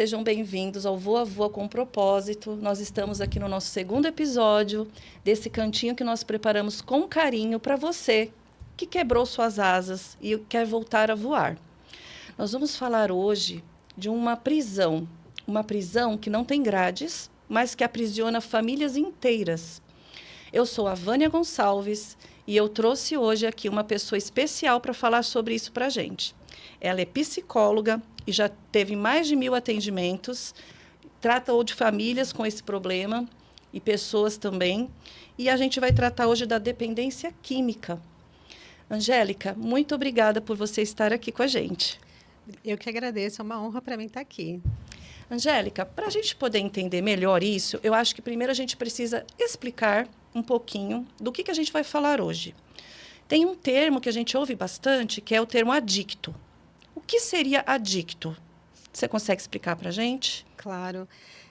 sejam bem-vindos ao Voa Voa com Propósito. Nós estamos aqui no nosso segundo episódio desse cantinho que nós preparamos com carinho para você que quebrou suas asas e quer voltar a voar. Nós vamos falar hoje de uma prisão que não tem grades, mas que aprisiona famílias inteiras. Eu sou a Vânia Gonçalves e eu trouxe hoje aqui uma pessoa especial para falar sobre isso para a gente. Ela é psicóloga e já teve mais de 1.000 atendimentos, trata de famílias com esse problema e pessoas também. E a gente vai tratar hoje da dependência química. Angélica, muito obrigada por você estar aqui com a gente. Eu que agradeço, é uma honra para mim estar aqui. Angélica, para a gente poder entender melhor isso, eu acho que primeiro a gente precisa explicar um pouquinho do que a gente vai falar hoje. Tem um termo que a gente ouve bastante, que é o termo adicto. O que seria adicto? Você consegue explicar para a gente? Claro.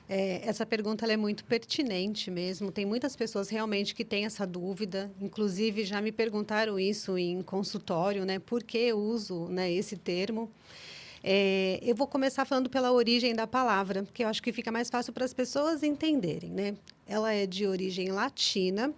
Essa pergunta ela é muito pertinente mesmo. Tem muitas pessoas realmente que têm essa dúvida. Inclusive, já me perguntaram isso em consultório, né? Por que eu uso, né, esse termo? Eu vou começar falando pela origem da palavra, porque eu acho que fica mais fácil para as pessoas entenderem, né? Ela é de origem latina.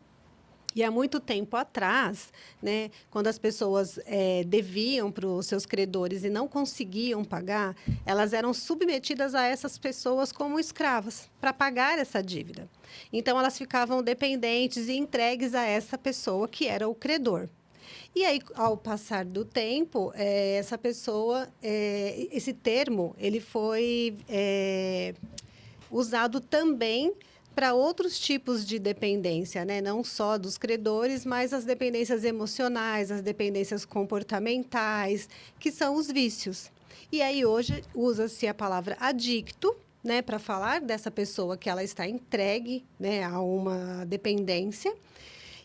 E há muito tempo atrás, né, quando as pessoas deviam para os seus credores e não conseguiam pagar, elas eram submetidas a essas pessoas como escravas para pagar essa dívida. Então, elas ficavam dependentes e entregues a essa pessoa que era o credor. E aí, ao passar do tempo, essa pessoa, esse termo, ele foi usado também para outros tipos de dependência, né? Não só dos credores, mas as dependências emocionais, as dependências comportamentais, que são os vícios. E aí hoje usa-se a palavra adicto, né, para falar dessa pessoa que ela está entregue, né, a uma dependência.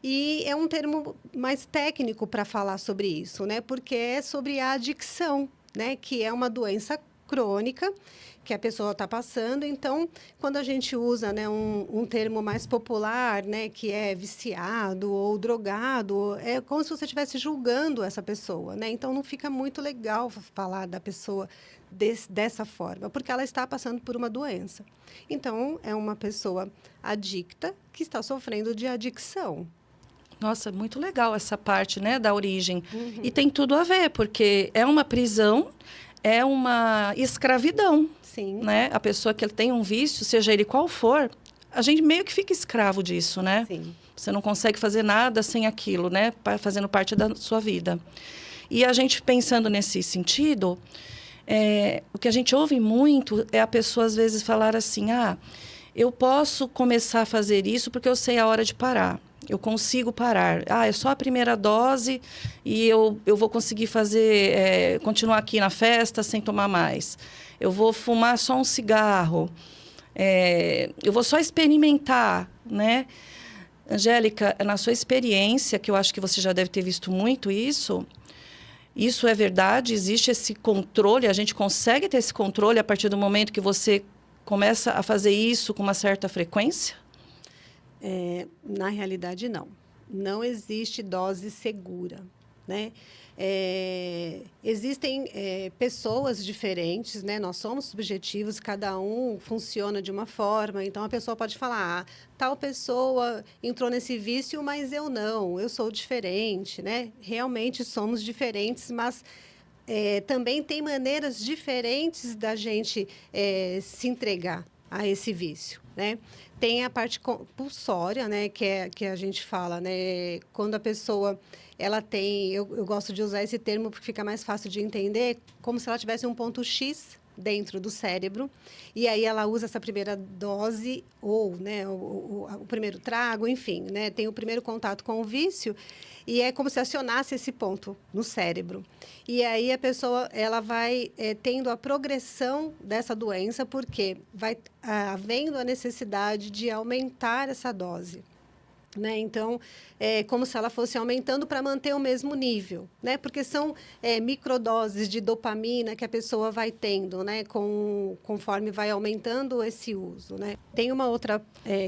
E é um termo mais técnico para falar sobre isso, né? Porque é sobre a adicção, né? Que é uma doença crônica que a pessoa está passando. Então, quando a gente usa, né, um termo mais popular, né, que é viciado ou drogado, é como se você estivesse julgando essa pessoa, né? Então, não fica muito legal falar da pessoa dessa forma, porque ela está passando por uma doença. Então, é uma pessoa adicta que está sofrendo de adicção. Nossa, muito legal essa parte, né, da origem. Uhum. E tem tudo a ver, porque é uma prisão, é uma escravidão. Sim. Né? A pessoa que tem um vício, seja ele qual for, a gente meio que fica escravo disso, né? Sim. Você não consegue fazer nada sem aquilo, né? Fazendo parte da sua vida. E a gente pensando nesse sentido, o que a gente ouve muito é a pessoa às vezes falar assim, eu posso começar a fazer isso porque eu sei a hora de parar. Eu consigo parar. É só a primeira dose e eu vou conseguir fazer, continuar aqui na festa sem tomar mais. Eu vou fumar só um cigarro. Eu vou só experimentar, né? Angélica, na sua experiência, que eu acho que você já deve ter visto muito isso é verdade? Existe esse controle? A gente consegue ter esse controle a partir do momento que você começa a fazer isso com uma certa frequência? Na realidade, não. Não existe dose segura, né? Existem pessoas diferentes, né? Nós somos subjetivos, cada um funciona de uma forma. Então, a pessoa pode falar, tal pessoa entrou nesse vício, mas eu não, eu sou diferente, né? Realmente somos diferentes, mas também tem maneiras diferentes da gente se entregar a esse vício, né? Tem a parte compulsória, né, que a gente fala, né, quando a pessoa ela tem, eu gosto de usar esse termo porque fica mais fácil de entender, como se ela tivesse um ponto X dentro do cérebro, e aí ela usa essa primeira dose ou, né, o primeiro trago, enfim, né, tem o primeiro contato com o vício e é como se acionasse esse ponto no cérebro. E aí a pessoa ela vai tendo a progressão dessa doença porque vai havendo a necessidade de aumentar essa dose. né? Então, é como se ela fosse aumentando para manter o mesmo nível, né? Porque são microdoses de dopamina que a pessoa vai tendo, né? Conforme vai aumentando esse uso, né? Tem uma outra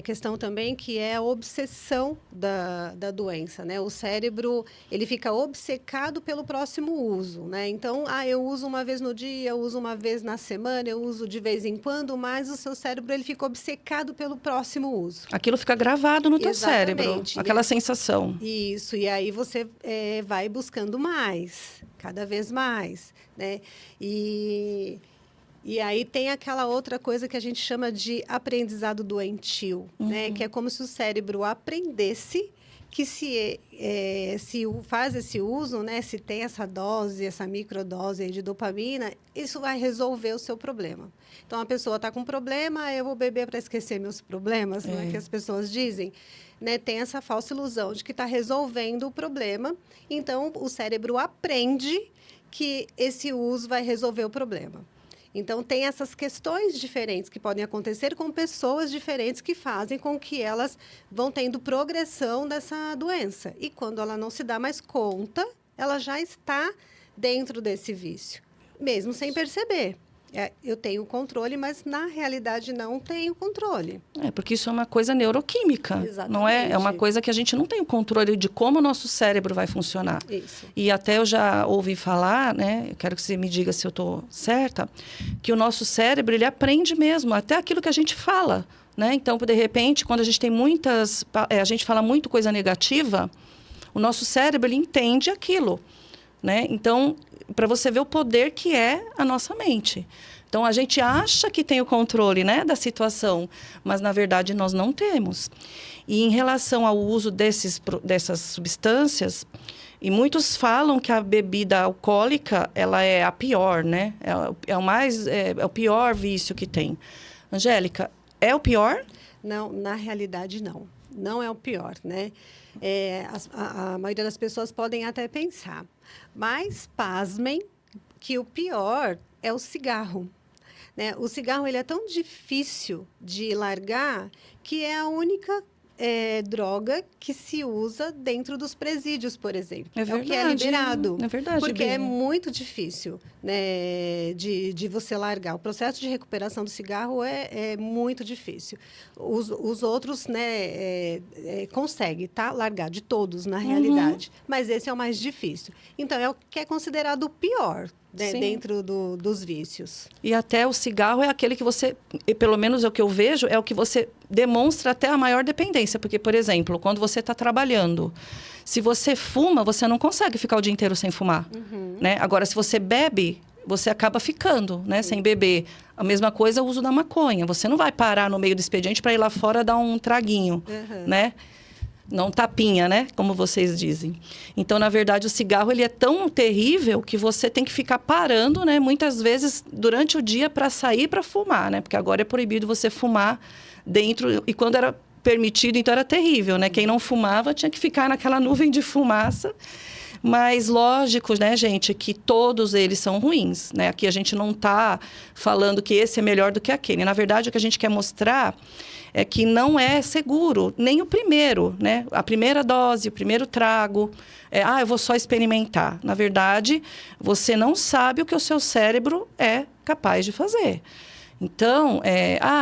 questão também que é a obsessão da doença, né? O cérebro, ele fica obcecado pelo próximo uso, né? Então, eu uso uma vez no dia, eu uso uma vez na semana, eu uso de vez em quando, mas o seu cérebro, ele fica obcecado pelo próximo uso. Aquilo fica gravado no teu cérebro, aquela sensação. Isso, e aí você vai buscando mais, cada vez mais, né? E aí tem aquela outra coisa que a gente chama de aprendizado doentio, né? Que é como se o cérebro aprendesse que se faz esse uso, né? Se tem essa dose, essa microdose aí de dopamina, isso vai resolver o seu problema. Então, a pessoa está com um problema, eu vou beber para esquecer meus problemas, não é que as pessoas dizem, né? Tem essa falsa ilusão de que está resolvendo o problema. Então, o cérebro aprende que esse uso vai resolver o problema. Então, tem essas questões diferentes que podem acontecer com pessoas diferentes que fazem com que elas vão tendo progressão dessa doença. E quando ela não se dá mais conta, ela já está dentro desse vício, mesmo sem perceber. Eu tenho controle, mas na realidade não tenho controle. Porque isso é uma coisa neuroquímica, Exatamente. Não é? É uma coisa que a gente não tem o controle de como o nosso cérebro vai funcionar. Isso. E até eu já ouvi falar, né? Eu quero que você me diga se eu estou certa, que o nosso cérebro, ele aprende mesmo, até aquilo que a gente fala, né? Então, de repente, quando a gente tem a gente fala muito coisa negativa, o nosso cérebro, ele entende aquilo, né? Então, para você ver o poder que é a nossa mente. Então, a gente acha que tem o controle, né, da situação, mas, na verdade, nós não temos. E, em relação ao uso dessas substâncias, e muitos falam que a bebida alcoólica, ela é a pior, né? É o pior vício que tem. Angélica, é o pior? Não, na realidade, não. Não é o pior, né? A maioria das pessoas podem até pensar. Mas, pasmem, que o pior é o cigarro, né? O cigarro, ele é tão difícil de largar que é a única droga que se usa dentro dos presídios, por exemplo. É verdade, o que é liberado. É verdade, porque Bia. é muito difícil, né, de você largar. O processo de recuperação do cigarro é muito difícil. Os outros, né, conseguem, tá? Largar de todos, na realidade. Mas esse é o mais difícil. Então, é o que é considerado o pior, né, dentro dos vícios. E até o cigarro é aquele que você, pelo menos é o que eu vejo, é o que você demonstra até a maior dependência. Porque, por exemplo, quando você está trabalhando, se você fuma, você não consegue ficar o dia inteiro sem fumar. Né? Agora, se você bebe, você acaba ficando, né, sem beber. A mesma coisa é o uso da maconha. Você não vai parar no meio do expediente para ir lá fora dar um traguinho, né? Não tapinha, né? Como vocês dizem. Então, na verdade, o cigarro, ele é tão terrível que você tem que ficar parando, né? Muitas vezes, durante o dia, para sair para fumar, né? Porque agora é proibido você fumar dentro. E quando era permitido, então era terrível, né? Quem não fumava tinha que ficar naquela nuvem de fumaça. Mas, lógico, né, gente, que todos eles são ruins, né? Aqui a gente não está falando que esse é melhor do que aquele. Na verdade, o que a gente quer mostrar é que não é seguro, nem o primeiro, né? A primeira dose, o primeiro trago. Eu vou só experimentar. Na verdade, você não sabe o que o seu cérebro é capaz de fazer. Então,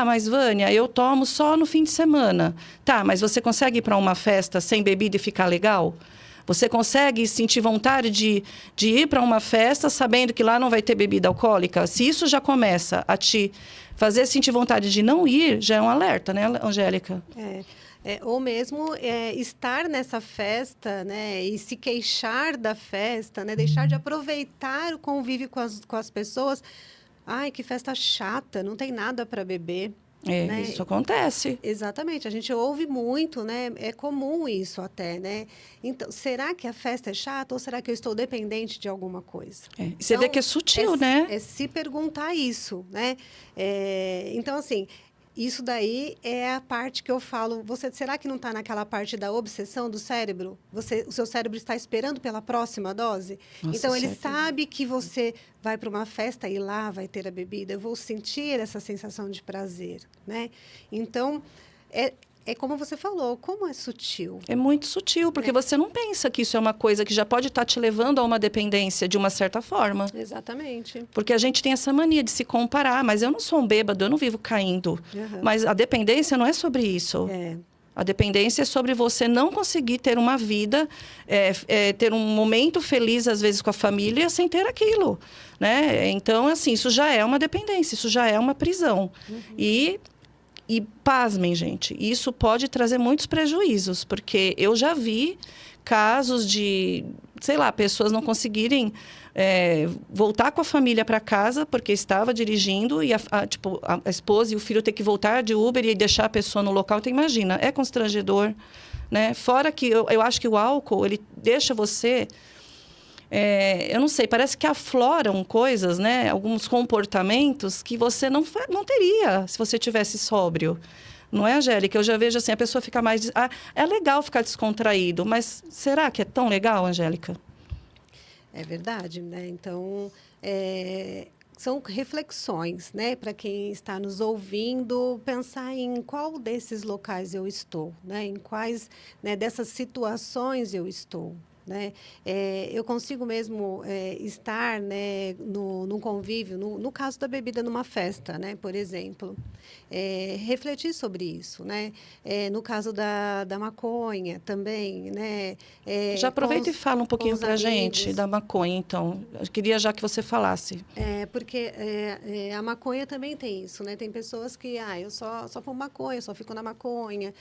mas Vânia, eu tomo só no fim de semana. Tá, mas você consegue ir para uma festa sem bebida e ficar legal? Você consegue sentir vontade de ir para uma festa sabendo que lá não vai ter bebida alcoólica? Se isso já começa a te fazer sentir vontade de não ir, já é um alerta, né, Angélica? Ou mesmo estar nessa festa, né, e se queixar da festa, né, deixar de aproveitar o convívio com as pessoas. Ai, que festa chata, não tem nada para beber. Né? Isso acontece. Exatamente, a gente ouve muito, né? É comum isso até, né? Então, será que a festa é chata ou será que eu estou dependente de alguma coisa? Você vê que é sutil, né? É se perguntar isso, né? Então, assim, isso daí é a parte que eu falo. Será que não está naquela parte da obsessão do cérebro? O seu cérebro está esperando pela próxima dose? Nossa, então, ele certo. sabe que você vai para uma festa e lá vai ter a bebida. Eu vou sentir essa sensação de prazer, né? Então, é como você falou, como é sutil. É muito sutil, porque você não pensa que isso é uma coisa que já pode estar te levando a uma dependência de uma certa forma. Exatamente. Porque a gente tem essa mania de se comparar, mas eu não sou um bêbado, eu não vivo caindo. Mas a dependência não é sobre isso. A dependência é sobre você não conseguir ter uma vida, ter um momento feliz, às vezes, com a família, sem ter aquilo, né? Então, assim, isso já é uma dependência, isso já é uma prisão. E pasmem, gente, isso pode trazer muitos prejuízos, porque eu já vi casos de, sei lá, pessoas não conseguirem voltar com a família para casa porque estava dirigindo e a esposa e o filho ter que voltar de Uber e deixar a pessoa no local. Então, imagina, é constrangedor, né? Fora que eu acho que o álcool, ele deixa você... eu não sei, parece que afloram coisas, né? Alguns comportamentos que você não teria se você tivesse sóbrio. Não é, Angélica? Eu já vejo assim, a pessoa fica mais... é legal ficar descontraído, mas será que é tão legal, Angélica? É verdade, né? Então, são reflexões, né? Para quem está nos ouvindo, pensar em qual desses locais eu estou, né? Em quais, né, dessas situações eu estou, né? Eu consigo mesmo estar, né, num convívio, no caso da bebida, numa festa, né, por exemplo. Refletir sobre isso, né? No caso da maconha também, né? Já aproveita e fala um pouquinho para a gente da maconha, então. Eu queria já que você falasse. Porque a maconha também tem isso, né? Tem pessoas que, eu só fumo maconha, só fico na maconha.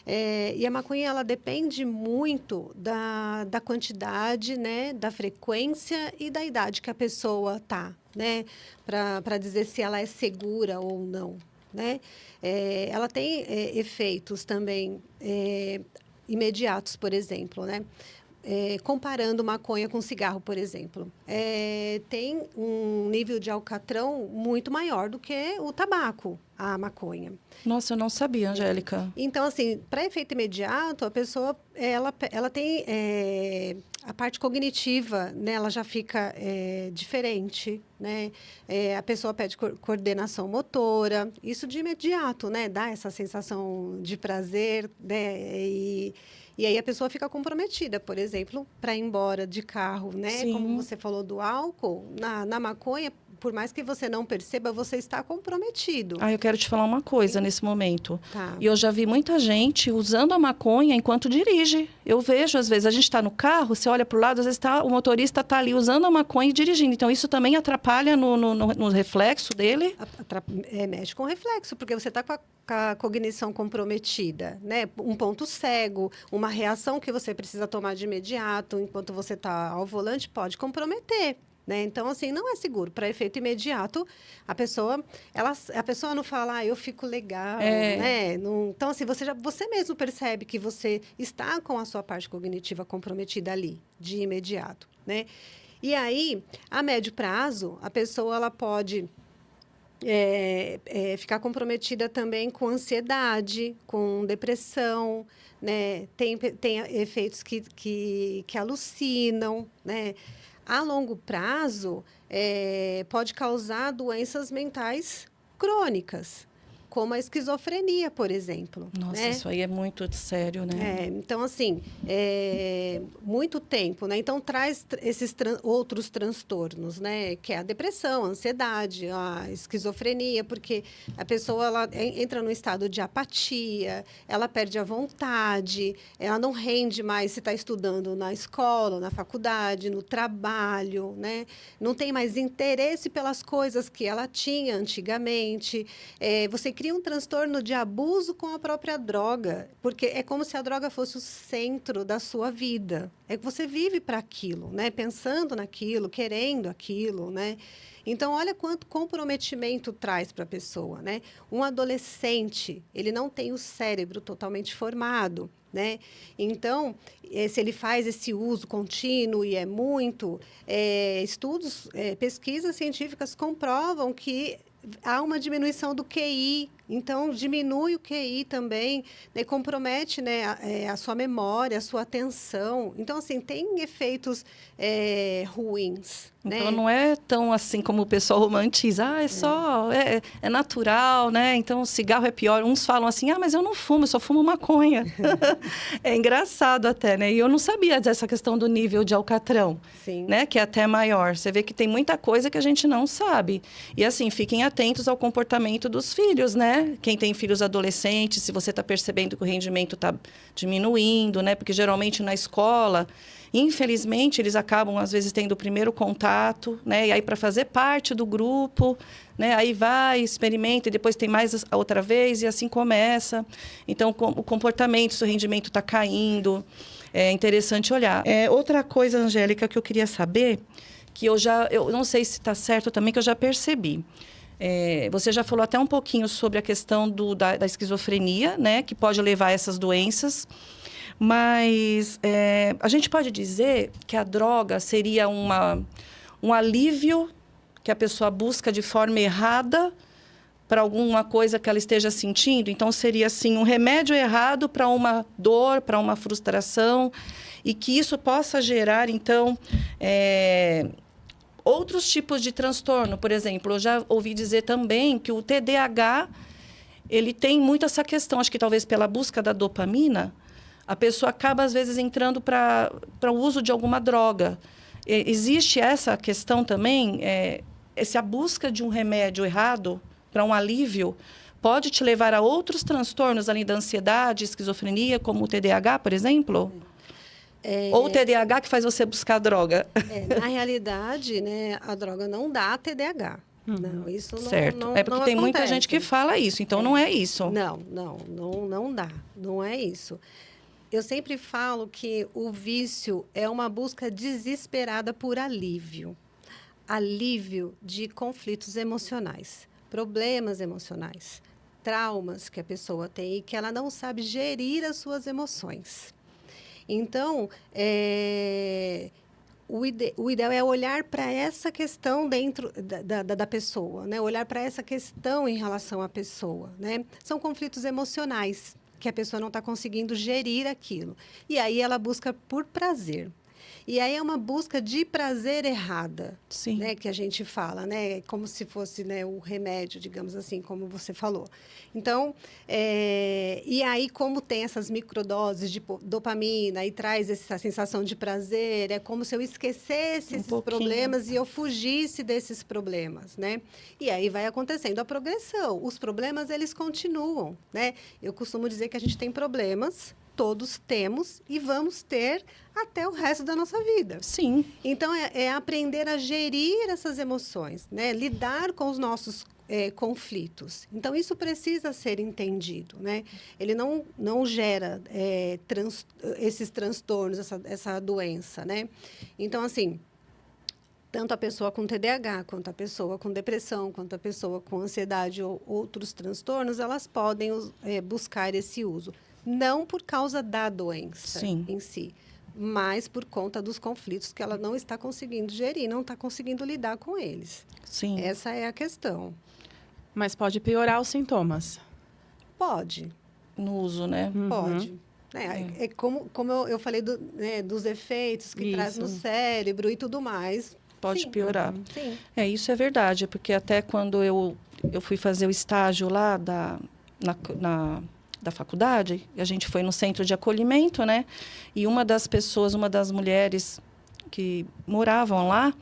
E a maconha, ela depende muito da quantidade, né? Da frequência e da idade que a pessoa tá, né? Para dizer se ela é segura ou não, né? Ela tem efeitos também imediatos, por exemplo, né? Comparando maconha com cigarro, por exemplo, tem um nível de alcatrão muito maior do que o tabaco, a maconha. Nossa, eu não sabia, Angélica. Então, assim, para efeito imediato, a pessoa ela tem a parte cognitiva, né? Ela já fica diferente, né? A pessoa perde coordenação motora, isso de imediato, né? Dá essa sensação de prazer, né? E aí a pessoa fica comprometida, por exemplo, para ir embora de carro, né? Sim. Como você falou do álcool, na maconha, por mais que você não perceba, você está comprometido. Eu quero te falar uma coisa nesse momento. Tá. E eu já vi muita gente usando a maconha enquanto dirige. Eu vejo, às vezes, a gente está no carro, você olha para o lado, às vezes o motorista está ali usando a maconha e dirigindo. Então, isso também atrapalha no reflexo dele? Mexe com o reflexo, porque você está com a cognição comprometida, né? Um ponto cego, uma reação que você precisa tomar de imediato enquanto você está ao volante pode comprometer. Né? Então, assim, não é seguro. Para efeito imediato, a pessoa não fala, eu fico legal, né? Não, então, assim, você mesmo percebe que você está com a sua parte cognitiva comprometida ali, de imediato, né? E aí, a médio prazo, a pessoa ela pode ficar comprometida também com ansiedade, com depressão, né? Tem efeitos que alucinam, né? A longo prazo, pode causar doenças mentais crônicas, como a esquizofrenia, por exemplo. Nossa, né? Isso aí é muito sério, né? Então, assim, muito tempo, né? Então, traz esses outros transtornos, né? Que é a depressão, a ansiedade, a esquizofrenia, porque a pessoa ela entra num estado de apatia, ela perde a vontade, ela não rende mais se está estudando na escola, na faculdade, no trabalho, né? Não tem mais interesse pelas coisas que ela tinha antigamente. Você cria um transtorno de abuso com a própria droga, porque é como se a droga fosse o centro da sua vida. É que você vive para aquilo, né? Pensando naquilo, querendo aquilo, né? Então, olha quanto comprometimento traz para a pessoa, né? Um adolescente, ele não tem o cérebro totalmente formado, né? Então, se ele faz esse uso contínuo e é muito, pesquisas científicas comprovam que há uma diminuição do QI, Então, diminui o QI também, né, compromete, né, a sua memória, a sua atenção. Então, assim, tem efeitos ruins. Então, né? não é tão assim como o pessoal romantiza. Ah, é natural, né? Então, o cigarro é pior. Uns falam assim, ah, mas eu não fumo, eu só fumo maconha. É engraçado até, né? E eu não sabia dessa questão do nível de alcatrão, Sim. né? Que é até maior. Você vê que tem muita coisa que a gente não sabe. E assim, fiquem atentos ao comportamento dos filhos, né? Quem tem filhos adolescentes, se você está percebendo que o rendimento está diminuindo, né? Porque geralmente na escola... Infelizmente, eles acabam, às vezes, tendo o primeiro contato, né? E aí, para fazer parte do grupo, né? Aí vai, experimenta, e depois tem mais a outra vez, e assim começa. Então, o comportamento, se o rendimento está caindo, é interessante olhar. Outra coisa, Angélica, que eu queria saber, que eu não sei se está certo também, que eu já percebi. Você já falou até um pouquinho sobre a questão da esquizofrenia, né? Que pode levar a essas doenças. Mas a gente pode dizer que a droga seria um alívio que a pessoa busca de forma errada para alguma coisa que ela esteja sentindo. Então, seria assim, um remédio errado para uma dor, para uma frustração, e que isso possa gerar, então, outros tipos de transtorno. Por exemplo, eu já ouvi dizer também que o TDAH, ele tem muito essa questão, acho que talvez pela busca da dopamina, a pessoa acaba, às vezes, entrando para o uso de alguma droga. Existe essa questão também, a busca de um remédio errado para um alívio pode te levar a outros transtornos, além da ansiedade, esquizofrenia, como o TDAH, por exemplo? Ou o TDAH que faz você buscar droga? Na realidade, né, a droga não dá TDAH. Não, isso não, certo. Não, porque não tem muita acontece. gente que fala isso, então não é isso. Não dá. Não é isso. Eu sempre falo que o vício é uma busca desesperada por alívio. Alívio de conflitos emocionais, problemas emocionais, traumas que a pessoa tem e que ela não sabe gerir as suas emoções. Então, o ideal é olhar para essa questão dentro da pessoa, né? Olhar para essa questão em relação à pessoa, né? São conflitos emocionais que a pessoa não está conseguindo gerir aquilo. E aí ela busca por prazer. E aí é uma busca de prazer errada, Sim. Né, que a gente fala, né, como se fosse, né, o remédio, digamos assim, como você falou. Então, e aí como tem essas microdoses de dopamina e traz essa sensação de prazer, é como se eu esquecesse esses problemas e eu fugisse desses problemas, né? E aí vai acontecendo a progressão. Os problemas, eles continuam, né? Eu costumo dizer que a gente tem problemas, todos temos e vamos ter até o resto da nossa vida. Sim. Então, é aprender a gerir essas emoções, né? Lidar com os nossos conflitos. Então, isso precisa ser entendido, né? Ele não gera esses transtornos, essa doença, né? Então, assim, tanto a pessoa com TDAH, quanto a pessoa com depressão, quanto a pessoa com ansiedade ou outros transtornos, elas podem buscar esse uso. Não por causa da doença Sim. em si, mas por conta dos conflitos que ela não está conseguindo gerir, não está conseguindo lidar com eles. Sim. Essa é a questão. Mas pode piorar os sintomas? Pode. No uso, né? Pode. É como eu falei dos efeitos que traz no cérebro e tudo mais. Pode piorar. Sim. Isso é verdade, porque até quando eu fui fazer o estágio lá da faculdade, a gente foi no centro de acolhimento, né? E uma das mulheres que moravam lá,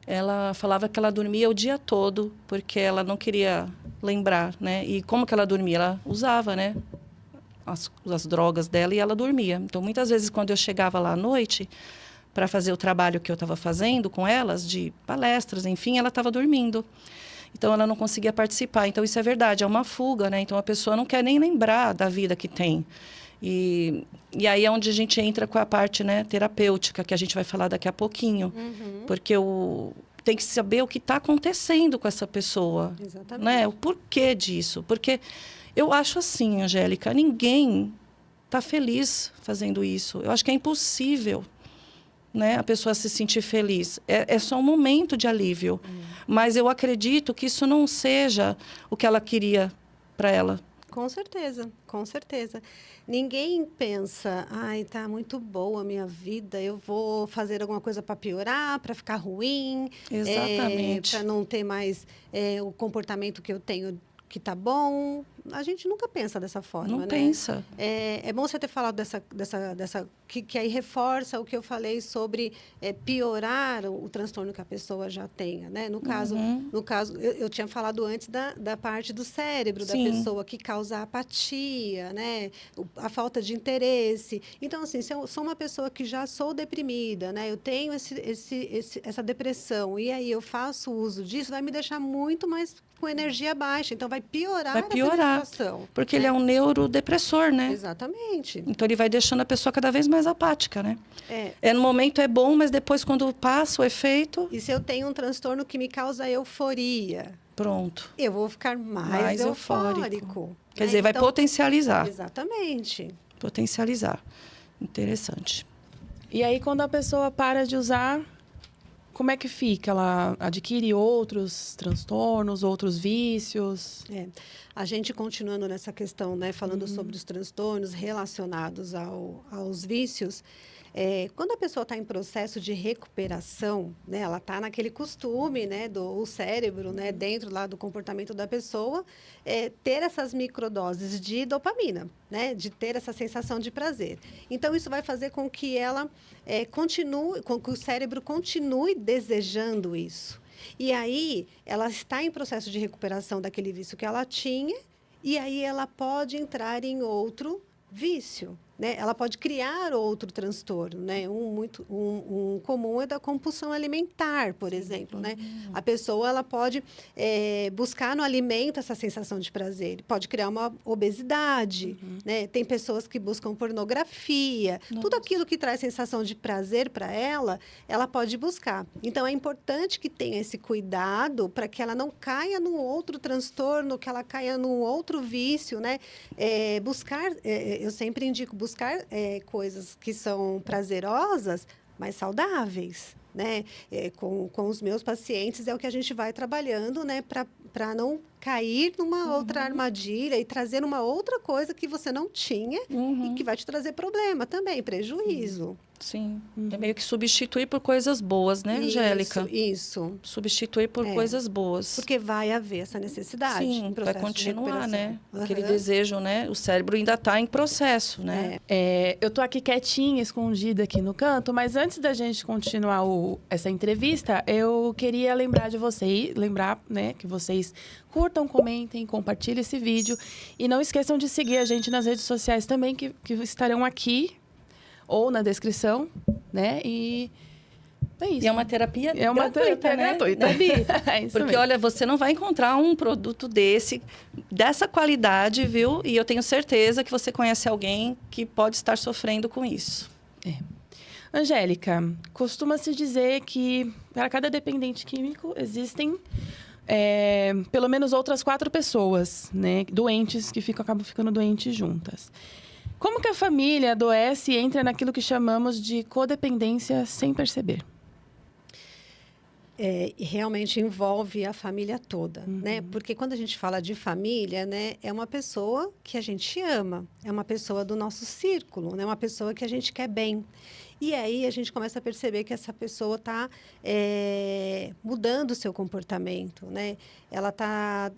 ela falava que ela dormia o dia todo, porque ela não queria lembrar, né? E como que ela dormia? Ela usava, né? As drogas dela e ela dormia. Então, muitas vezes, quando eu chegava lá à noite, para fazer o trabalho que eu estava fazendo com elas, de palestras, enfim, ela estava dormindo. Então, ela não conseguia participar. Então, isso é verdade, é uma fuga, né? Então, a pessoa não quer nem lembrar da vida que tem. E aí é onde a gente entra com a parte, né, terapêutica, que a gente vai falar daqui a pouquinho. Porque tem que saber o que está acontecendo com essa pessoa. Exatamente. Né? O porquê disso. Porque eu acho assim, Angélica, ninguém está feliz fazendo isso. Eu acho que é impossível, né, a pessoa se sentir feliz. É só um momento de alívio. Mas eu acredito que isso não seja o que ela queria para ela. Com certeza, com certeza. Ninguém pensa, ai, tá muito boa a minha vida, eu vou fazer alguma coisa para piorar, para ficar ruim, Exatamente. para não ter mais o comportamento que eu tenho que tá bom. A gente nunca pensa dessa forma, Não né? pensa. É bom você ter falado que aí reforça o que eu falei sobre piorar o transtorno que a pessoa já tenha, né? No caso, eu tinha falado antes da parte do cérebro da Sim. pessoa que causa apatia, né? A falta de interesse. Então, assim, se eu sou uma pessoa que já sou deprimida, né? Eu tenho essa depressão e aí eu faço uso disso, vai me deixar muito mais com energia baixa. Então, vai piorar essa situação. Porque ele é um neurodepressor, né? Exatamente. Então, ele vai deixando a pessoa cada vez mais apática, né? É. No momento é bom, mas depois, quando passa o efeito... E se eu tenho um transtorno que me causa euforia? Pronto. Eu vou ficar mais eufórico. Quer dizer, vai potencializar. Exatamente. Potencializar. Interessante. E aí, quando a pessoa para de usar, como é que fica? Ela adquire outros transtornos, outros vícios? A gente continuando nessa questão, né, falando sobre os transtornos relacionados aos vícios, quando a pessoa está em processo de recuperação, né, ela está naquele costume, né, o cérebro, né, dentro lá do comportamento da pessoa, ter essas microdoses de dopamina, né, de ter essa sensação de prazer. Então, isso vai fazer com que ela continue, com que o cérebro continue desejando isso. E aí, ela está em processo de recuperação daquele vício que ela tinha, e aí ela pode entrar em outro vício, né? Ela pode criar outro transtorno, né? Um comum é da compulsão alimentar, por exemplo, né? A pessoa ela pode buscar no alimento essa sensação de prazer, pode criar uma obesidade, né? Tem pessoas que buscam pornografia, tudo aquilo que traz sensação de prazer para ela, ela pode buscar. Então é importante que tenha esse cuidado para que ela não caia num outro transtorno, que ela caia num outro vício, né? Eu sempre indico buscar coisas que são prazerosas, mas saudáveis, né? Com os meus pacientes é o que a gente vai trabalhando, né? Para não cair numa outra armadilha e trazer uma outra coisa que você não tinha e que vai te trazer problema também, prejuízo. Sim. É meio que substituir por coisas boas, né, Angélica? Isso. Substituir por coisas boas. Porque vai haver essa necessidade. Sim, vai continuar, né? Uhum. Aquele desejo, né? O cérebro ainda está em processo, né? Eu tô aqui quietinha, escondida aqui no canto, mas antes da gente continuar essa entrevista, eu queria lembrar, né, que vocês curtam, comentem, compartilhem esse vídeo e não esqueçam de seguir a gente nas redes sociais também, que estarão aqui ou na descrição, né? E é isso. E é uma terapia gratuita, uma terapia né? gratuita. É isso Porque, mesmo. olha, você não vai encontrar um produto dessa qualidade, viu? E eu tenho certeza que você conhece alguém que pode estar sofrendo com isso. Angélica, costuma-se dizer que para cada dependente químico existem pelo menos outras 4 pessoas, né, doentes, que acabam ficando doentes juntas. Como que a família adoece e entra naquilo que chamamos de codependência sem perceber? Realmente envolve a família toda, né? Porque quando a gente fala de família, né, é uma pessoa que a gente ama, é uma pessoa do nosso círculo, né? Uma pessoa que a gente quer bem. E aí a gente começa a perceber que essa pessoa está mudando o seu comportamento, né? Ela está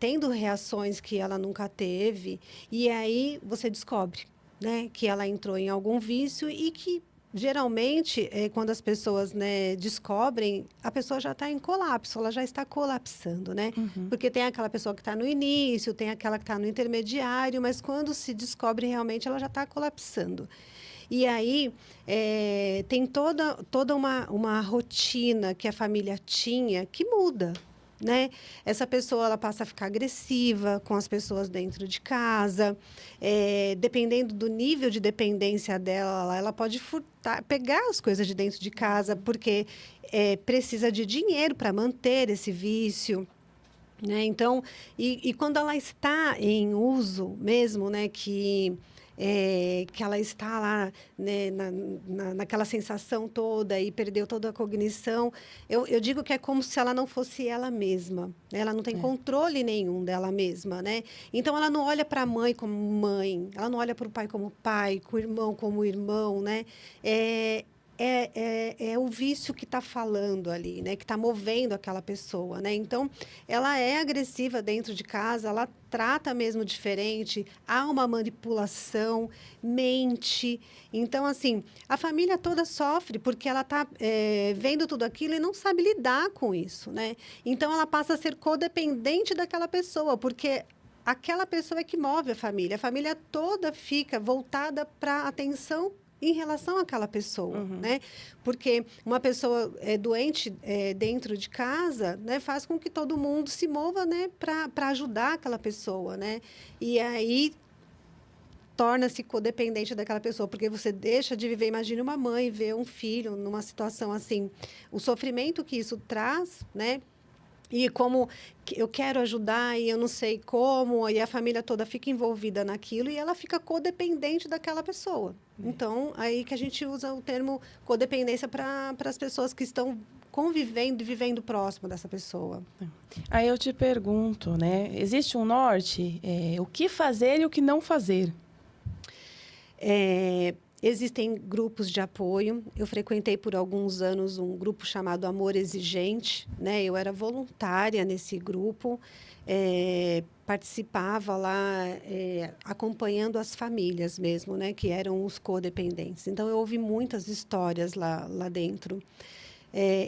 tendo reações que ela nunca teve. E aí você descobre, né, que ela entrou em algum vício e que geralmente, quando as pessoas, né, descobrem, a pessoa já está em colapso, ela já está colapsando, né? Porque tem aquela pessoa que está no início, tem aquela que está no intermediário, mas quando se descobre realmente, ela já está colapsando. E aí, tem toda uma rotina que a família tinha que muda, né? Essa pessoa ela passa a ficar agressiva com as pessoas dentro de casa. Dependendo do nível de dependência dela, ela pode pegar as coisas de dentro de casa, porque precisa de dinheiro para manter esse vício. Né? Então, e quando ela está em uso mesmo, né, que que ela está lá, né, naquela sensação toda e perdeu toda a cognição. Eu digo que é como se ela não fosse ela mesma, né? Ela não tem controle nenhum dela mesma, né? Então, ela não olha para a mãe como mãe, ela não olha para o pai como pai, com o irmão como irmão, né? É o vício que está falando ali, né? Que está movendo aquela pessoa, né? Então, ela é agressiva dentro de casa, ela trata mesmo diferente, há uma manipulação, mente. Então, assim, a família toda sofre porque ela está vendo tudo aquilo e não sabe lidar com isso, né? Então, ela passa a ser codependente daquela pessoa, porque aquela pessoa é que move a família toda fica voltada para a atenção em relação àquela pessoa, né? Porque uma pessoa doente dentro de casa, né, faz com que todo mundo se mova, né, para ajudar aquela pessoa, né? E aí torna-se codependente daquela pessoa, porque você deixa de viver. Imagine uma mãe ver um filho numa situação assim, o sofrimento que isso traz, né? E como eu quero ajudar e eu não sei como, e a família toda fica envolvida naquilo e ela fica codependente daquela pessoa. Então, aí que a gente usa o termo codependência para as pessoas que estão convivendo e vivendo próximo dessa pessoa. Aí eu te pergunto, né? Existe um norte? O que fazer e o que não fazer? Existem grupos de apoio. Eu frequentei por alguns anos um grupo chamado Amor Exigente, né? Eu era voluntária nesse grupo, participava lá, acompanhando as famílias mesmo, né? Que eram os codependentes. Então, eu ouvi muitas histórias lá dentro.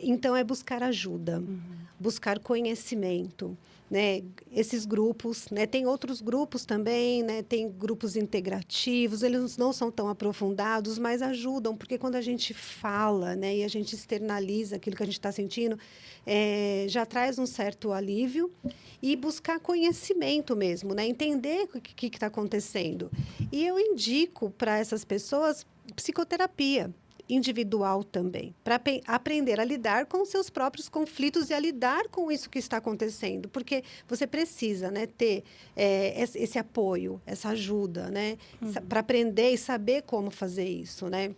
Então, é buscar ajuda, buscar conhecimento. Né? Esses grupos, né? Tem outros grupos também, né? Tem grupos integrativos, eles não são tão aprofundados, mas ajudam, porque quando a gente fala, né? E a gente externaliza aquilo que a gente está sentindo, já traz um certo alívio, e buscar conhecimento mesmo, né? Entender o que está acontecendo. E eu indico para essas pessoas psicoterapia individual também, para aprender a lidar com seus próprios conflitos e a lidar com isso que está acontecendo, porque você precisa, né, ter esse apoio, essa ajuda, né, para aprender e saber como fazer isso, né.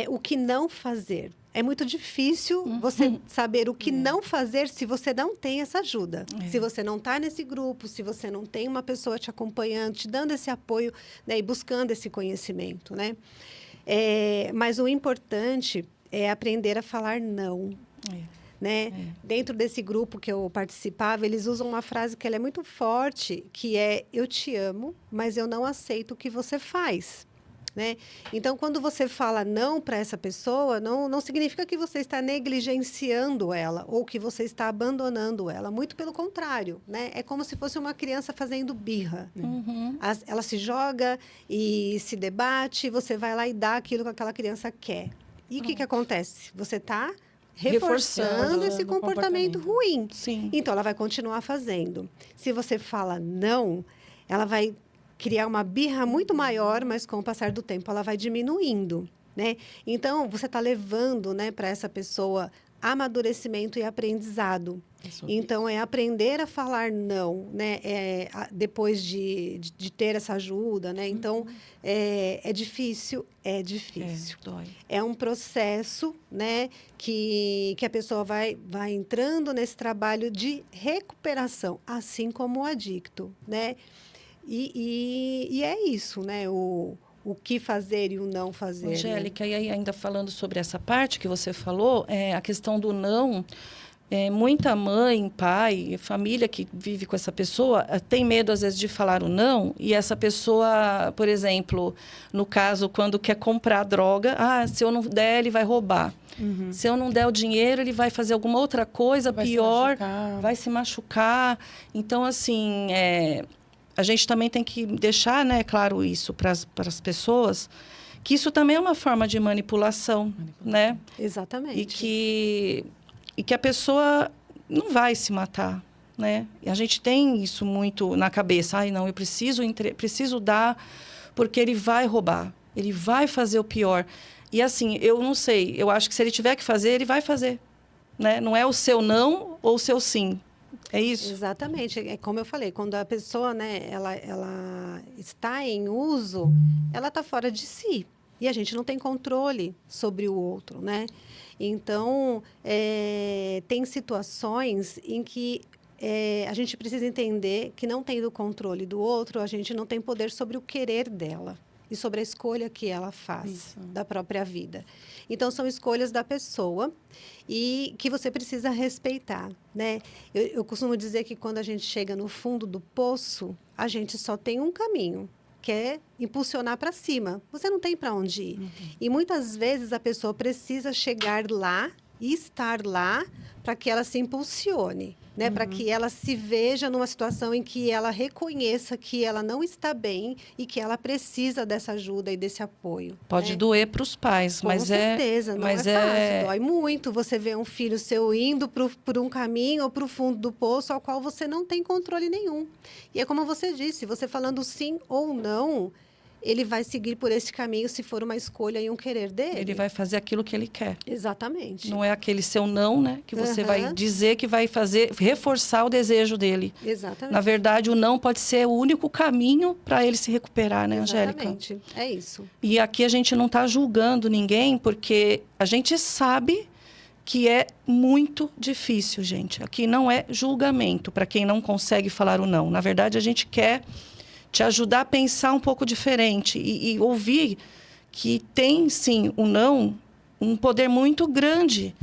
O que não fazer. É muito difícil você saber o que não fazer se você não tem essa ajuda. Se você não está nesse grupo, se você não tem uma pessoa te acompanhando, te dando esse apoio, né, e buscando esse conhecimento, né. Mas o importante é aprender a falar não. Né? Dentro desse grupo que eu participava, eles usam uma frase que ela é muito forte, que é: eu te amo, mas eu não aceito o que você faz. Né? Então, quando você fala não para essa pessoa, não significa que você está negligenciando ela ou que você está abandonando ela. Muito pelo contrário, né? É como se fosse uma criança fazendo birra. Ela se joga e se debate, você vai lá e dá aquilo que aquela criança quer. E o que acontece? Você está reforçando esse comportamento ruim. Sim. Então, ela vai continuar fazendo. Se você fala não, ela vai criar uma birra muito maior, mas com o passar do tempo ela vai diminuindo, né? Então, você está levando, né, para essa pessoa amadurecimento e aprendizado. Então, é aprender a falar não, né? Depois de ter essa ajuda, né? Então, é difícil. Dói. É um processo, né, que a pessoa vai entrando nesse trabalho de recuperação, assim como o adicto, né? E é isso, né? O que fazer e o não fazer. Angélica, né? E aí ainda falando sobre essa parte que você falou, a questão do não, muita mãe, pai, família que vive com essa pessoa tem medo, às vezes, de falar o não, e essa pessoa, por exemplo, no caso, quando quer comprar droga, se eu não der, ele vai roubar. Se eu não der o dinheiro, ele vai fazer alguma outra coisa pior, vai se machucar. Então, assim, a gente também tem que deixar, né, claro isso para as pessoas, que isso também é uma forma de manipulação, né? Exatamente. E que a pessoa não vai se matar, né? E a gente tem isso muito na cabeça. Não, eu preciso dar porque ele vai roubar, ele vai fazer o pior. E assim, eu não sei, eu acho que se ele tiver que fazer, ele vai fazer, né? Não é o seu não ou o seu sim. É isso? Exatamente. É como eu falei, quando a pessoa, né, ela está em uso, ela está fora de si. E a gente não tem controle sobre o outro, né? Então, tem situações em que a gente precisa entender que, não tendo controle do outro, a gente não tem poder sobre o querer dela e sobre a escolha que ela faz da própria vida. Então, são escolhas da pessoa e que você precisa respeitar, né? Eu costumo dizer que quando a gente chega no fundo do poço, a gente só tem um caminho, que é impulsionar para cima. Você não tem para onde ir. E muitas vezes a pessoa precisa chegar lá e estar lá para que ela se impulsione, né? Para que ela se veja numa situação em que ela reconheça que ela não está bem e que ela precisa dessa ajuda e desse apoio. Pode né? doer para os pais, mas Com certeza, não é fácil. Dói muito você ver um filho seu indo por um caminho ou para o fundo do poço ao qual você não tem controle nenhum. E é como você disse, você falando sim ou não, ele vai seguir por esse caminho se for uma escolha e um querer dele. Ele vai fazer aquilo que ele quer. Exatamente. Não é aquele seu não, né? Que você vai dizer que vai fazer, reforçar o desejo dele. Exatamente. Na verdade, o não pode ser o único caminho para ele se recuperar, né, Angélica? Exatamente. É isso. E aqui a gente não está julgando ninguém, porque a gente sabe que é muito difícil, gente. Aqui não é julgamento para quem não consegue falar o não. Na verdade, a gente quer te ajudar a pensar um pouco diferente e ouvir que tem, sim, o não, um poder muito grande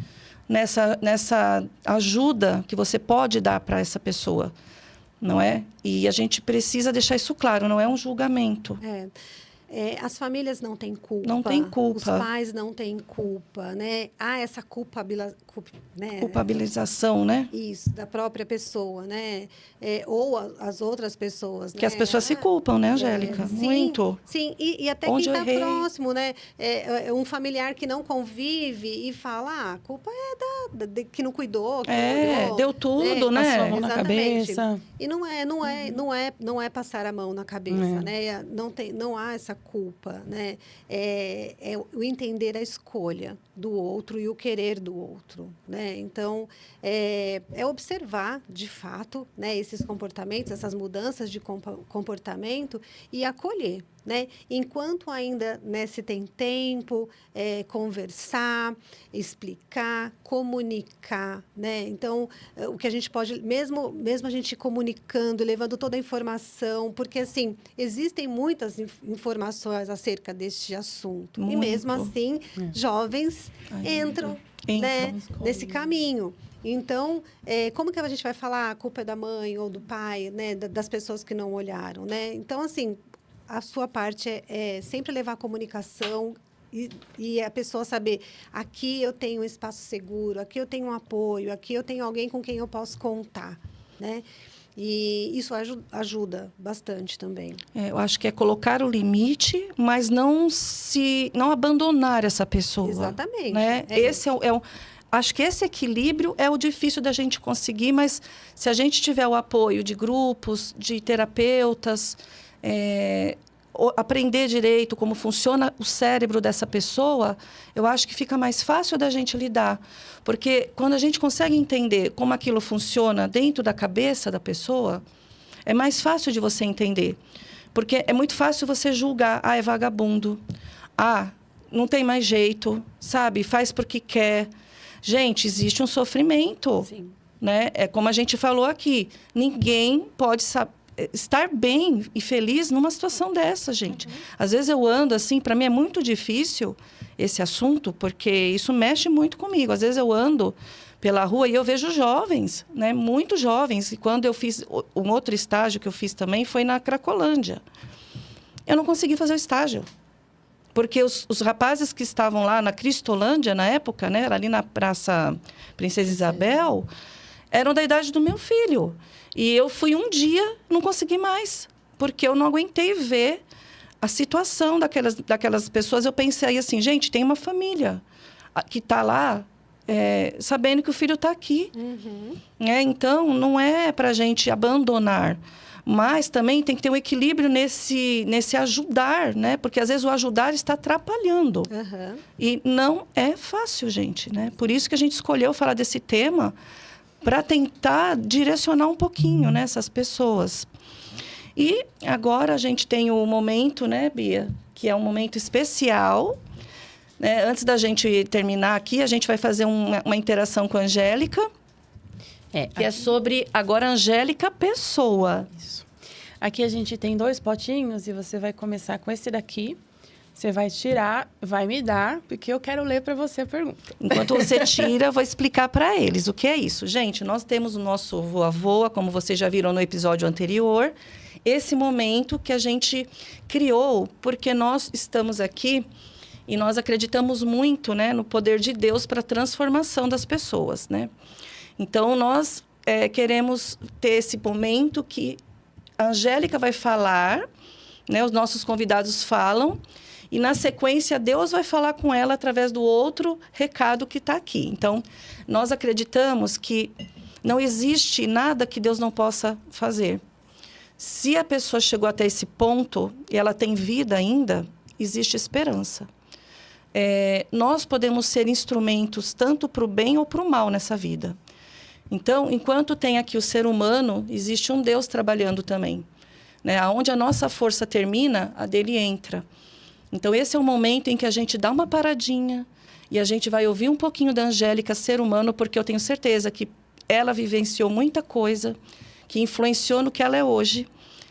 nessa ajuda que você pode dar para essa pessoa, não é? E a gente precisa deixar isso claro, não é um julgamento. As famílias não têm culpa. Não tem culpa. Os pais não têm culpa, né? Há essa culpabilização, né? Isso, da própria pessoa, né? Ou as outras pessoas, né? Que as pessoas se culpam, né, Angélica? Muito. Sim, e até Onde quem está eu errei. próximo, né? Um familiar que não convive e fala, a culpa é que não cuidou, que não olhou, deu tudo, né? Passou a mão na cabeça. E não é passar a mão na cabeça, né? Não há essa culpa, né? É o entender a escolha do outro e o querer do outro, né? Então, é observar, de fato, né, esses comportamentos, essas mudanças de comportamento e acolher, né? Enquanto ainda, né, se tem tempo, conversar, explicar, comunicar, né? Então, o que a gente pode, mesmo a gente comunicando, levando toda a informação, porque, assim, existem muitas informações acerca deste assunto. Muito. E, mesmo assim, jovens entram, né, nesse caminho. Então, como que a gente vai falar a culpa é da mãe ou do pai, né, das pessoas que não olharam, né? Então, assim, a sua parte é sempre levar a comunicação e a pessoa saber, aqui eu tenho um espaço seguro, aqui eu tenho um apoio, aqui eu tenho alguém com quem eu posso contar, né? E isso ajuda bastante também. Eu acho que é colocar o limite, mas não abandonar essa pessoa. Exatamente. Né? Acho que esse equilíbrio é o difícil da gente conseguir, mas se a gente tiver o apoio de grupos, de terapeutas, aprender direito como funciona o cérebro dessa pessoa, eu acho que fica mais fácil da gente lidar. Porque quando a gente consegue entender como aquilo funciona dentro da cabeça da pessoa, é mais fácil de você entender. Porque é muito fácil você julgar, é vagabundo, não tem mais jeito, sabe? Faz porque quer. Gente, existe um sofrimento. Sim. Né? É como a gente falou aqui, ninguém pode estar bem e feliz numa situação dessa, gente. Às vezes eu ando assim, para mim é muito difícil esse assunto, porque isso mexe muito comigo. Às vezes eu ando pela rua e eu vejo jovens, né? Muito jovens. E quando eu fiz um outro estágio que eu fiz também foi na Cracolândia. Eu não consegui fazer o estágio. Porque os rapazes que estavam lá na Cristolândia, na época, né? Era ali na Praça Princesa Isabel, eram da idade do meu filho. E eu fui um dia, não consegui mais, porque eu não aguentei ver a situação daquelas pessoas. Eu pensei assim, gente, tem uma família que está lá sabendo que o filho está aqui. Então, não é para a gente abandonar. Mas também tem que ter um equilíbrio nesse ajudar, né? Porque às vezes o ajudar está atrapalhando. E não é fácil, gente, né? Por isso que a gente escolheu falar desse tema, para tentar direcionar um pouquinho, né, essas pessoas. E agora a gente tem o momento, né, Bia, que é um momento especial, né? Antes da gente terminar aqui, a gente vai fazer uma interação com a Angélica, que é sobre, agora, Angélica Pessoa. Isso. Aqui a gente tem 2 potinhos e você vai começar com esse daqui. Você vai tirar, vai me dar, porque eu quero ler para você a pergunta. Enquanto você tira, eu vou explicar para eles o que é isso. Gente, nós temos o nosso voa-voa, como vocês já viram no episódio anterior. Esse momento que a gente criou, porque nós estamos aqui e nós acreditamos muito, né, no poder de Deus para a transformação das pessoas, né? Então, nós queremos ter esse momento que a Angélica vai falar, né, os nossos convidados falam, e, na sequência, Deus vai falar com ela através do outro recado que está aqui. Então, nós acreditamos que não existe nada que Deus não possa fazer. Se a pessoa chegou até esse ponto e ela tem vida ainda, existe esperança. Nós podemos ser instrumentos tanto para o bem ou para o mal nessa vida. Então, enquanto tem aqui o ser humano, existe um Deus trabalhando também, né? Onde a nossa força termina, a dele entra. Então, esse é o momento em que a gente dá uma paradinha e a gente vai ouvir um pouquinho da Angélica, ser humano, porque eu tenho certeza que ela vivenciou muita coisa que influenciou no que ela é hoje,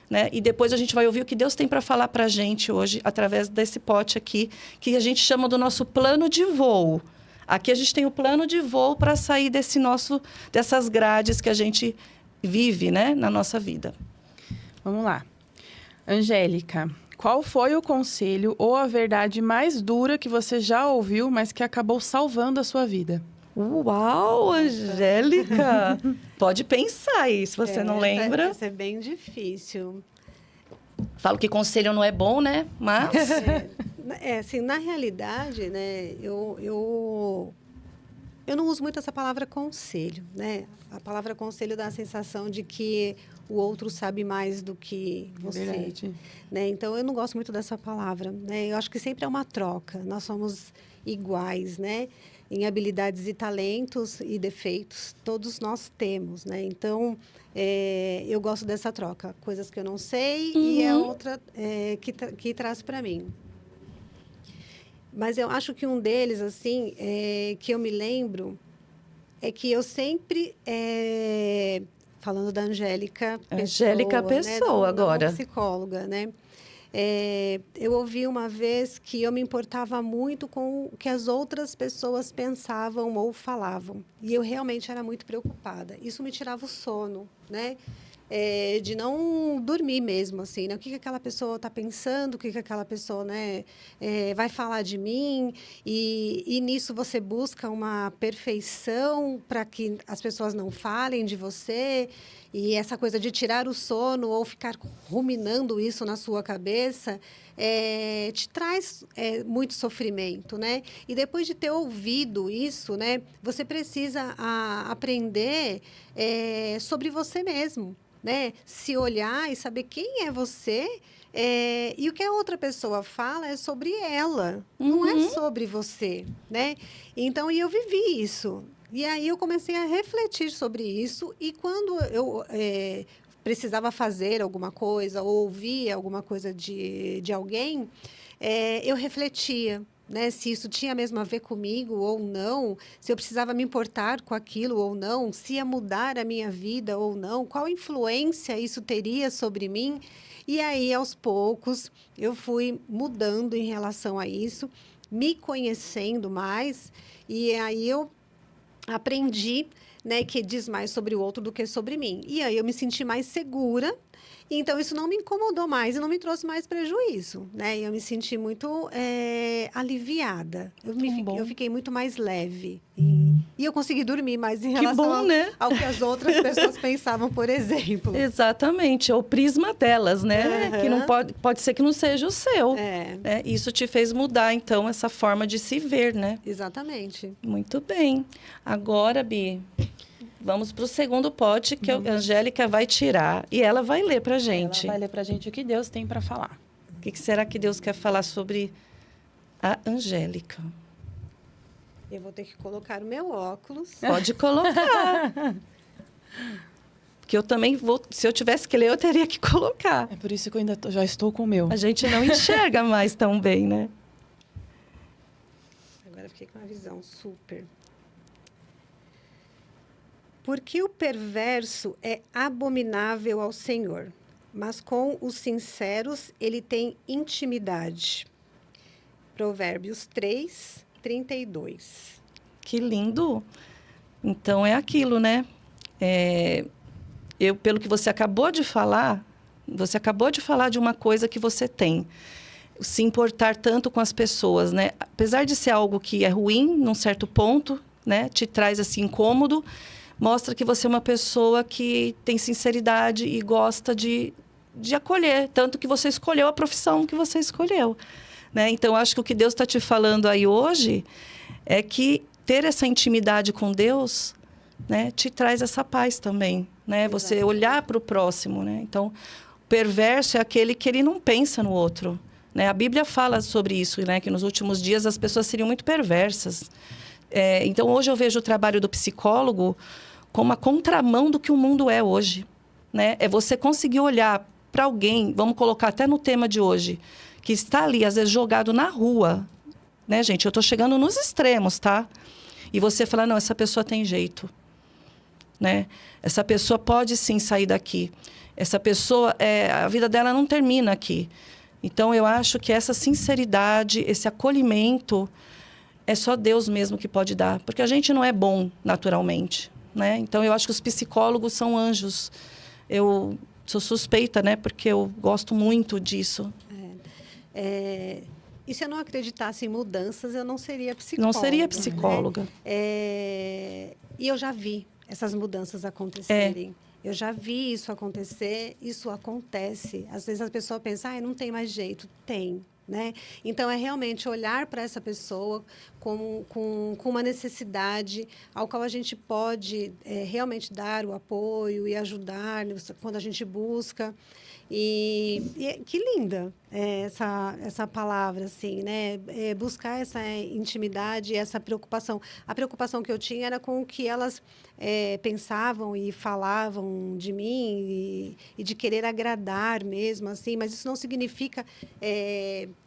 né? E depois a gente vai ouvir o que Deus tem para falar para a gente hoje, através desse pote aqui, que a gente chama do nosso plano de voo. Aqui a gente tem o plano de voo para sair dessas grades que a gente vive, né, na nossa vida. Vamos lá. Angélica, qual foi o conselho ou a verdade mais dura que você já ouviu, mas que acabou salvando a sua vida? Uau, Angélica! Pode pensar aí, se você não lembra. Essa é bem difícil. Falo que conselho não é bom, né? Mas... assim, na realidade, né, eu não uso muito essa palavra conselho, né? A palavra conselho dá a sensação de que o outro sabe mais do que você. Verdade. Né? Então, eu não gosto muito dessa palavra, né? Eu acho que sempre é uma troca. Nós somos iguais, né? Em habilidades e talentos e defeitos, todos nós temos, né? Então, eu gosto dessa troca. Coisas que eu não sei e a outra que traz para mim. Mas eu acho que um deles, assim, que eu me lembro, é que eu sempre... falando da Angélica Pessoa. Angélica Pessoa, né? Agora. Psicóloga, né? Eu ouvi uma vez que eu me importava muito com o que as outras pessoas pensavam ou falavam. E eu realmente era muito preocupada. Isso me tirava o sono, né? De não dormir mesmo, assim, né? O que aquela pessoa está pensando, o que aquela pessoa, né, vai falar de mim. E nisso você busca uma perfeição para que as pessoas não falem de você. E essa coisa de tirar o sono ou ficar ruminando isso na sua cabeça te traz muito sofrimento, né? E depois de ter ouvido isso, né, você precisa aprender sobre você mesmo, né? Se olhar e saber quem é você. E o que a outra pessoa fala é sobre ela, não é sobre você, né? Então, eu vivi isso. E aí eu comecei a refletir sobre isso e quando eu precisava fazer alguma coisa ou ouvir alguma coisa de alguém, eu refletia, né, se isso tinha mesmo a ver comigo ou não, se eu precisava me importar com aquilo ou não, se ia mudar a minha vida ou não, qual influência isso teria sobre mim. E aí, aos poucos, eu fui mudando em relação a isso, me conhecendo mais, e aí eu aprendi, né, que diz mais sobre o outro do que sobre mim. E aí eu me senti mais segura, então isso não me incomodou mais e não me trouxe mais prejuízo, né? E eu me senti muito aliviada. Eu fiquei muito mais leve. E eu consegui dormir mais em relação né? ao que as outras pessoas pensavam, por exemplo. Exatamente, é o prisma delas, né? Que não pode ser que não seja o seu. Isso te fez mudar, então, essa forma de se ver, né? Exatamente. Muito bem. Agora, Bi, vamos para o segundo pote que a Angélica vai tirar e ela vai ler para a gente. Ela vai ler para a gente o que Deus tem para falar. O que será que Deus quer falar sobre a Angélica? Eu vou ter que colocar o meu óculos. Pode colocar. Porque eu também vou... Se eu tivesse que ler, eu teria que colocar. É por isso que eu ainda já estou com o meu. A gente não enxerga mais tão bem, né? Agora fiquei com uma visão super. Porque o perverso é abominável ao Senhor, mas com os sinceros ele tem intimidade. Provérbios 3, 32. Que lindo! Então, é aquilo, né? Pelo que você acabou de falar de uma coisa que você tem. Se importar tanto com as pessoas, né? Apesar de ser algo que é ruim, num certo ponto, né? Te traz, assim, incômodo, mostra que você é uma pessoa que tem sinceridade e gosta de acolher. Tanto que você escolheu a profissão que você escolheu, né? Então, acho que o que Deus está te falando aí hoje é que ter essa intimidade com Deus, né? Te traz essa paz também, né? Exato. Você olhar para o próximo, né? Então, o perverso é aquele que ele não pensa no outro, né? A Bíblia fala sobre isso, né? Que nos últimos dias as pessoas seriam muito perversas. Então, hoje eu vejo o trabalho do psicólogo como a contramão do que o mundo é hoje, né? É você conseguir olhar para alguém, vamos colocar até no tema de hoje, que está ali, às vezes, jogado na rua, né, gente? Eu estou chegando nos extremos, tá? E você fala, não, essa pessoa tem jeito, né? Essa pessoa pode sim sair daqui. Essa pessoa, a vida dela não termina aqui. Então, eu acho que essa sinceridade, esse acolhimento, é só Deus mesmo que pode dar. Porque a gente não é bom naturalmente, né? Então, eu acho que os psicólogos são anjos. Eu sou suspeita, né? Porque eu gosto muito disso. E se eu não acreditasse em mudanças, eu não seria psicóloga. Não seria psicóloga. Né? E eu já vi essas mudanças acontecerem. Eu já vi isso acontecer, isso acontece. Às vezes a pessoa pensa, não tem mais jeito. Tem, né? então, é realmente olhar para essa pessoa com uma necessidade ao qual a gente pode realmente dar o apoio e ajudar quando a gente busca. E que linda essa palavra, assim, né? Buscar essa intimidade, essa preocupação. A preocupação que eu tinha era com o que elas pensavam e falavam de mim e de querer agradar mesmo, assim. Mas isso não significa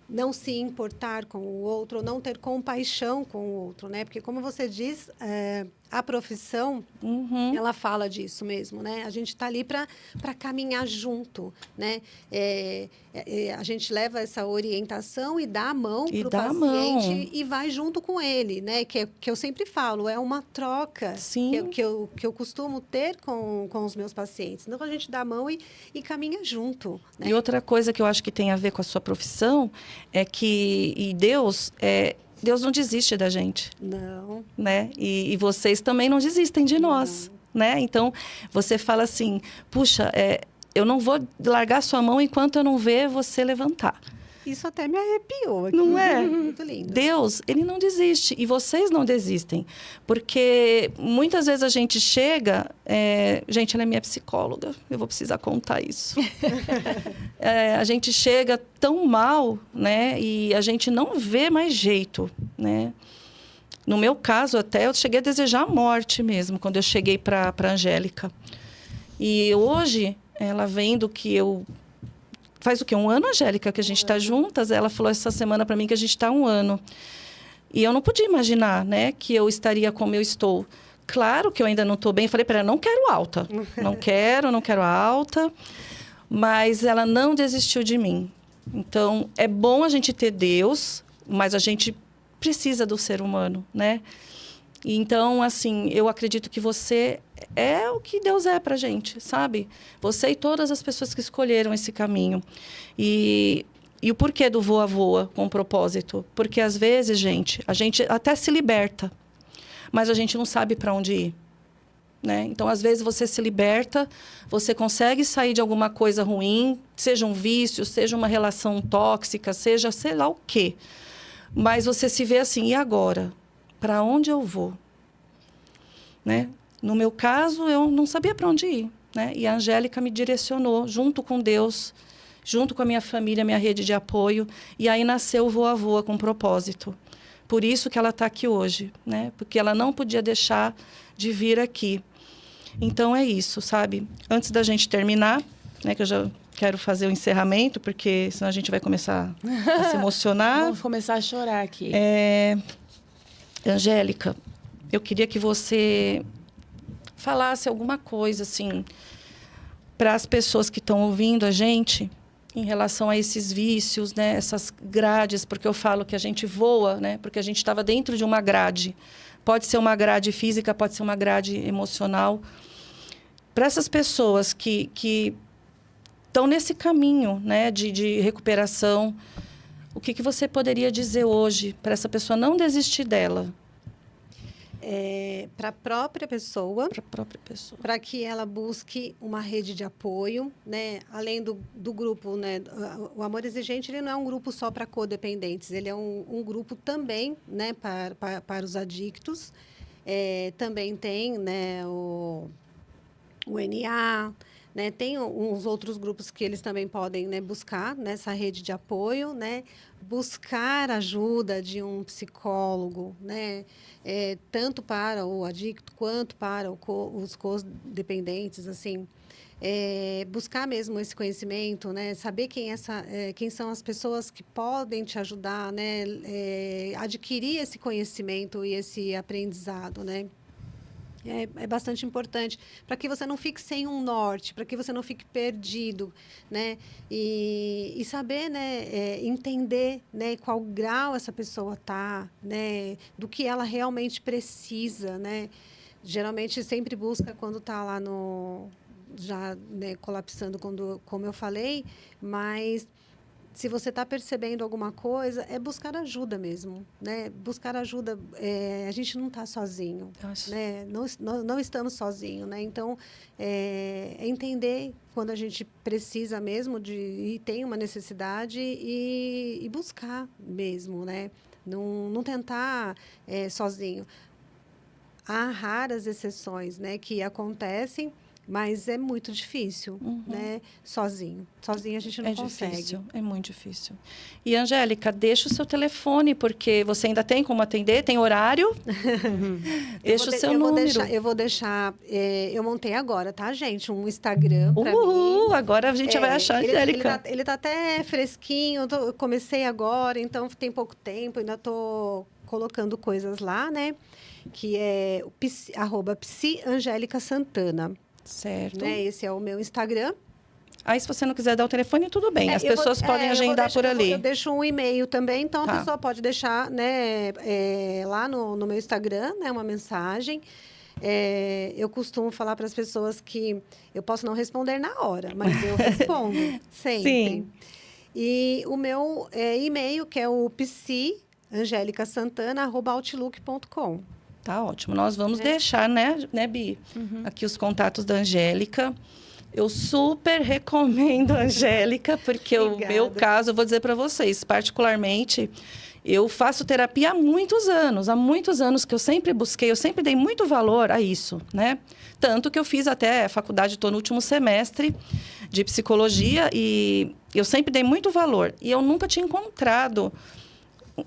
não se importar com o outro, ou não ter compaixão com o outro, né? Porque, como você diz, a profissão, ela fala disso mesmo, né? A gente está ali para caminhar junto, né? A gente leva essa orientação e dá a mão para o paciente e vai junto com ele, né? Que eu sempre falo, é uma troca que eu costumo ter com os meus pacientes. Então, a gente dá a mão e caminha junto, né? E outra coisa que eu acho que tem a ver com a sua profissão é que Deus não desiste da gente. Não. Né? E vocês também não desistem de nós. Né? Então, você fala assim, puxa, eu não vou largar sua mão enquanto eu não ver você levantar. Isso até me arrepiou aqui. Não é? Muito lindo. Deus, ele não desiste. E vocês não desistem. Porque muitas vezes a gente chega... gente, ela é minha psicóloga. Eu vou precisar contar isso. A gente chega tão mal, né? E a gente não vê mais jeito, né? No meu caso, até, eu cheguei a desejar a morte mesmo, quando eu cheguei para a Angélica. E hoje, ela vendo que eu... Faz o quê? 1 ano, Angélica, que a gente está juntas? Ela falou essa semana para mim que a gente está há 1 ano. E eu não podia imaginar, né, que eu estaria como eu estou. Claro que eu ainda não estou bem. Falei para ela, não quero alta. Não quero alta. Mas ela não desistiu de mim. Então, é bom a gente ter Deus, mas a gente precisa do ser humano, né? Então, assim, eu acredito que você é o que Deus é pra gente, sabe? Você e todas as pessoas que escolheram esse caminho. E o porquê do voa-voa com propósito? Porque, às vezes, gente, a gente até se liberta, mas a gente não sabe para onde ir, né? Então, às vezes, você se liberta, você consegue sair de alguma coisa ruim, seja um vício, seja uma relação tóxica, seja sei lá o quê. Mas você se vê assim, e agora? Para onde eu vou? Né? No meu caso, eu não sabia para onde ir, né? E a Angélica me direcionou, junto com Deus, junto com a minha família, minha rede de apoio. E aí nasceu o Voa Voa com propósito. Por isso que ela está aqui hoje, né? Porque ela não podia deixar de vir aqui. Então, é isso, sabe? Antes da gente terminar, né, que eu já quero fazer o encerramento, porque senão a gente vai começar a se emocionar. Vamos começar a chorar aqui. Angélica, eu queria que você falasse alguma coisa, assim, para as pessoas que estão ouvindo a gente em relação a esses vícios, né? Essas grades, porque eu falo que a gente voa, né? Porque a gente estava dentro de uma grade. Pode ser uma grade física, pode ser uma grade emocional. Para essas pessoas que estão nesse caminho, né? de recuperação, o que você poderia dizer hoje para essa pessoa não desistir dela? Para a própria pessoa, Para que ela busque uma rede de apoio, né? Além do grupo, né? O Amor Exigente, ele não é um grupo só para codependentes, ele é um grupo também, né? Para os adictos. Também tem, né? O NA, né? Tem uns outros grupos que eles também podem, né, buscar nessa rede de apoio, né? Buscar ajuda de um psicólogo, né? Tanto para o adicto quanto para os codependentes, assim. Buscar mesmo esse conhecimento, né? Saber quem são as pessoas que podem te ajudar, né? Adquirir esse conhecimento e esse aprendizado, né? É bastante importante para que você não fique sem um norte, para que você não fique perdido, né? E saber, né? Entender, né? Qual grau essa pessoa está, né? Do que ela realmente precisa, né? Geralmente sempre busca quando está lá já, né, colapsando, como eu falei, mas se você está percebendo alguma coisa, é buscar ajuda mesmo, né? Buscar ajuda, a gente não está sozinho, né? Não estamos sozinhos, né? Então, entender quando a gente precisa mesmo e tem uma necessidade e buscar mesmo, né? Não tentar sozinho. Há raras exceções, né, que acontecem, mas é muito difícil, né? Sozinho a gente não consegue. Difícil, é muito difícil. E, Angélica, deixa o seu telefone, porque você ainda tem como atender, tem horário. Deixa o seu número. Eu vou deixar, eu montei agora, tá, gente? Um Instagram para mim. Agora a gente vai achar a Angélica. Ele tá até fresquinho, eu comecei agora, então tem pouco tempo, ainda estou colocando coisas lá, né? Que é @psiangélicasantana. Certo. Né? Esse é o meu Instagram. Aí, se você não quiser dar o telefone, tudo bem. As pessoas podem agendar por ali. Eu deixo um e-mail também, então Tá. a pessoa pode deixar, né, lá no meu Instagram, né, uma mensagem. Eu costumo falar para as pessoas que eu posso não responder na hora, mas eu respondo sempre. Sim. E o meu e-mail, que é o psiangélicasantana@outlook.com. Tá ótimo. Nós vamos deixar, né, Bi? Aqui os contatos da Angélica. Eu super recomendo a Angélica, porque o meu caso, eu vou dizer para vocês, particularmente, eu faço terapia há muitos anos que eu sempre busquei, eu sempre dei muito valor a isso, né? Tanto que eu fiz até a faculdade, estou no último semestre de psicologia e eu sempre dei muito valor. E eu nunca tinha encontrado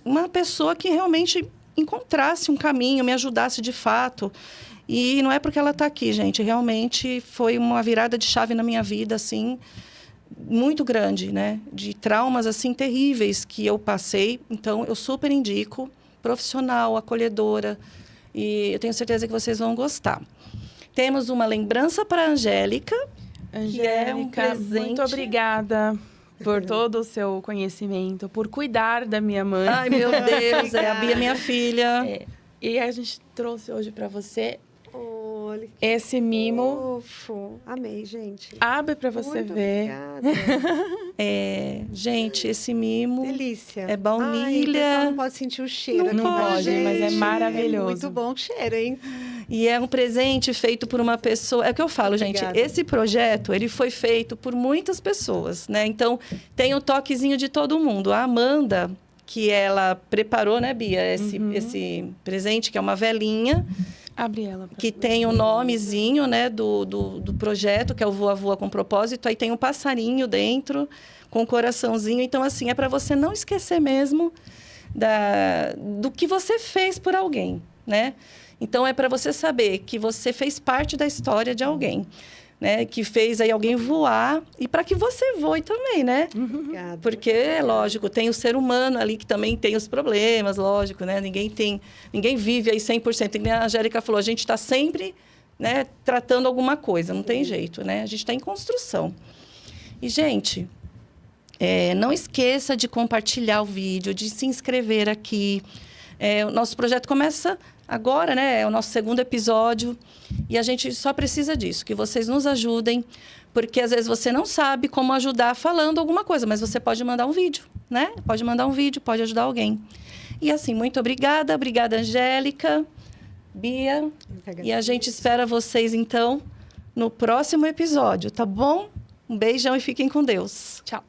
uma pessoa que realmente encontrasse um caminho, me ajudasse de fato. E não é porque ela está aqui, gente. Realmente foi uma virada de chave na minha vida, assim, muito grande, né? De traumas, assim, terríveis que eu passei. Então, eu super indico. Profissional, acolhedora. E eu tenho certeza que vocês vão gostar. Temos uma lembrança para a Angélica, que é um presente. Muito obrigada por todo o seu conhecimento, por cuidar da minha mãe. Ai, meu Deus, a Bia é minha filha. E a gente trouxe hoje para você Olha, esse mimo. fofo. Amei, gente. Abre para você Muito ver. Obrigada. Gente, esse mimo Delícia. é baunilha. Ai, o pessoal não pode sentir o cheiro. Não aqui, tá, pode, mas é gente? maravilhoso. É muito bom o cheiro, hein? E é um presente feito por uma pessoa... É o que eu falo, Obrigada. gente. Esse projeto, ele foi feito por muitas pessoas, né? Então, tem o toquezinho de todo mundo. A Amanda, que ela preparou, né, Bia? Esse presente, que é uma velinha. Abre ela. Que tem o nomezinho, né, do projeto, que é o Voa Voa com Propósito. Aí tem um passarinho dentro, com um coraçãozinho. Então, assim, é para você não esquecer mesmo do que você fez por alguém, né? Então, é para você saber que você fez parte da história de alguém, né? Que fez aí alguém voar e para que você voe também, né? Obrigada. Porque, lógico, tem o ser humano ali que também tem os problemas, lógico, né? Ninguém vive aí 100%. E a Angélica falou, a gente está sempre, né, tratando alguma coisa, não tem jeito, né? A gente está em construção. E, gente, não esqueça de compartilhar o vídeo, de se inscrever aqui. O nosso projeto começa agora, né? É o nosso 2º episódio. E a gente só precisa disso, que vocês nos ajudem. Porque, às vezes, você não sabe como ajudar falando alguma coisa. Mas você pode mandar um vídeo, né? Pode mandar um vídeo, pode ajudar alguém. E, assim, muito obrigada. Obrigada, Angélica, Bia. E a gente espera vocês, então, no próximo episódio, tá bom? Um beijão e fiquem com Deus. Tchau.